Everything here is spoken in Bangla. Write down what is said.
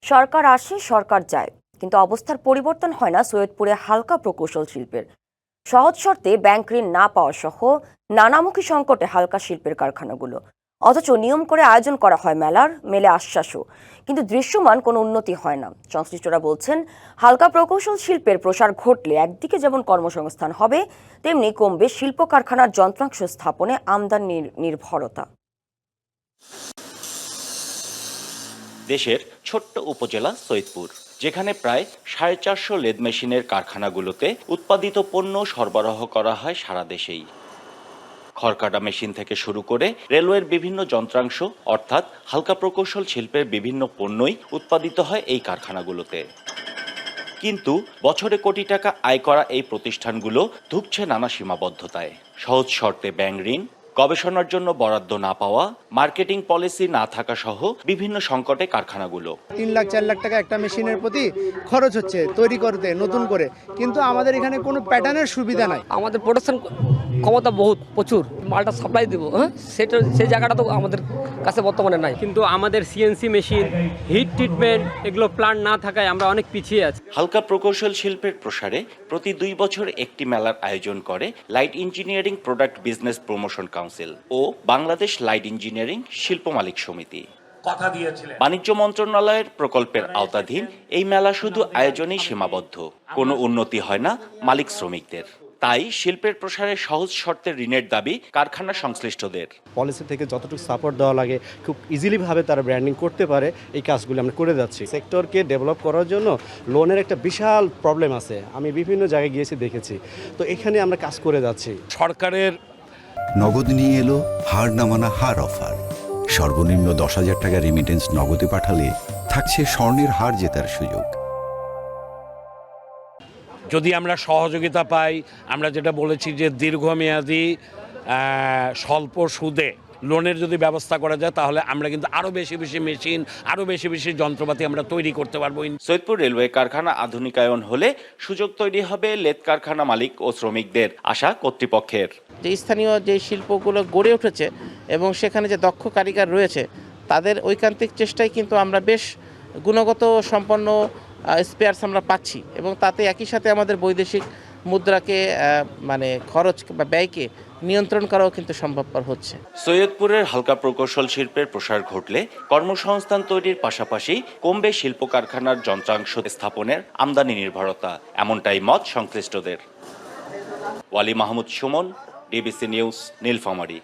সরকার আসে সরকার যায়, কিন্তু অবস্থার পরিবর্তন হয় না সৈয়দপুরে হালকা প্রকৌশল শিল্পের। সহজ শর্তে ব্যাংক ঋণ না পাওয়া সহ নানামুখী সংকটে হালকা শিল্পের কারখানাগুলো। অথচ নিয়ম করে আয়োজন করা হয় মেলার, মেলে আশ্বাসও, কিন্তু দৃশ্যমান কোনো উন্নতি হয় না। সংশ্লিষ্টরা বলছেন, হালকা প্রকৌশল শিল্পের প্রসার ঘটলে একদিকে যেমন কর্মসংস্থান হবে, তেমনি কমবে শিল্প কারখানার যন্ত্রাংশ স্থাপনে আমদানি নির্ভরতা। দেশের ছোট্ট উপজেলা সৈয়দপুর, যেখানে প্রায় 450 লেদ মেশিনের কারখানাগুলোতে উৎপাদিত পণ্য সরবরাহ করা হয় সারা দেশেই। খড়কাটা মেশিন থেকে শুরু করে রেলওয়ের বিভিন্ন যন্ত্রাংশ অর্থাৎ হালকা প্রকৌশল শিল্পের বিভিন্ন পণ্যই উৎপাদিত হয় এই কারখানাগুলোতে। কিন্তু বছরে কোটি টাকা আয় করা এই প্রতিষ্ঠানগুলো ধুঁকছে নানা সীমাবদ্ধতায়। সহজ শর্তে ব্যাংক ঋণ, গবেষণার জন্য বরাদ্দ না পাওয়া, মার্কেটিং পলিসি না থাকা সহ বিভিন্ন সংকটে কারখানাগুলো। 3 লাখ 4 লাখ টাকা একটা মেশিনের প্রতি খরচ হচ্ছে তৈরি করতে নতুন করে, কিন্তু আমাদের এখানে কোনো প্যাটার্নের সুবিধা নাই। আমাদের প্রোডাকশন ক্ষমতা প্রচুর, মালটা সাপ্লাই দেবো, সেই জায়গাটা তো আমাদের কাছে বর্তমানে নাই। কিন্তু আমাদের সিএনসি মেশিন, হিট ট্রিটমেন্ট এগুলো প্ল্যান্ট না থাকায় আমরা অনেক পিছিয়ে আছি। হালকা প্রকৌশল শিল্পের প্রসারে প্রতি 2 বছর একটি মেলার আয়োজন করে light engineering product business promotion council ও বাংলাদেশ লাইট ইঞ্জিনিয়ারিং শিল্প মালিক সমিতি। বাণিজ্য মন্ত্রণালয়ের প্রকল্পের আওতাধীন এই মেলা শুধু আয়োজনেই সীমাবদ্ধ, কোনো উন্নতি হয় না মালিক শ্রমিকদের। তাই শিল্পের প্রসারে সহজ শর্তে ঋণের দাবি কারখানা সংশ্লিষ্টদের। পলিসি থেকে যতটুকু সাপোর্ট দেওয়া লাগে খুব ইজিলি ভাবে তারা ব্র্যান্ডিং করতে পারে, এই কাজগুলো আমরা করে যাচ্ছি। সেক্টরকে ডেভেলপ করার জন্য লোনের একটা বিশাল প্রবলেম আছে, আমি বিভিন্ন জায়গায় গিয়েছি দেখেছি, তো এখানে আমরা কাজ করে যাচ্ছি। সরকারের নগদ নিয়ে এলো হার না মানা হার অফার। সর্বনিম্ন 10,000 টাকা রেমিটেন্স নগদে পাঠালে থাকছে স্বর্ণের হার জেতার সুযোগ। যদি আমরা সহযোগিতা পাই, আমরা যেটা বলেছি যে দীর্ঘমেয়াদী স্বল্প সুদে লোনের যদি ব্যবস্থা করা যায়, তাহলে আমরা কিন্তু আরো বেশি বেশি মেশিন, আরো বেশি বেশি যন্ত্রপাতি আমরা তৈরি করতে পারবো। সৈয়দপুর রেলওয়ে কারখানা আধুনিকায়ন হলে সুযোগ তৈরি হবে লেদ কারখানা মালিক ও শ্রমিকদের, আশা কর্তৃপক্ষের। যে স্থানীয় যে শিল্পগুলো গড়ে উঠেছে এবং সেখানে যে দক্ষ কারিগর রয়েছে, তাদের ঐকান্তিক চেষ্টায় কিন্তু আমরা বেশ গুণগত সম্পন্ন স্পেয়ারস আমরা পাচ্ছি, এবং তাতে একই সাথে আমাদের বৈদেশিক মুদ্রাকে খরচ বা ব্যয়কে নিয়ন্ত্রণ করাও কিন্তু সম্ভবপর হচ্ছে। সৈয়দপুরের হালকা প্রকৌশল শিল্পের প্রসার ঘটলে কর্মসংস্থান তৈরির পাশাপাশি কমবে শিল্প কারখানার যন্ত্রাংশ স্থাপনের আমদানি নির্ভরতা, এমনটাই মত সংশ্লিষ্টদের। ওয়ালি মাহমুদ সুমন, ডিবিসি নিউজ, নীলফামারী।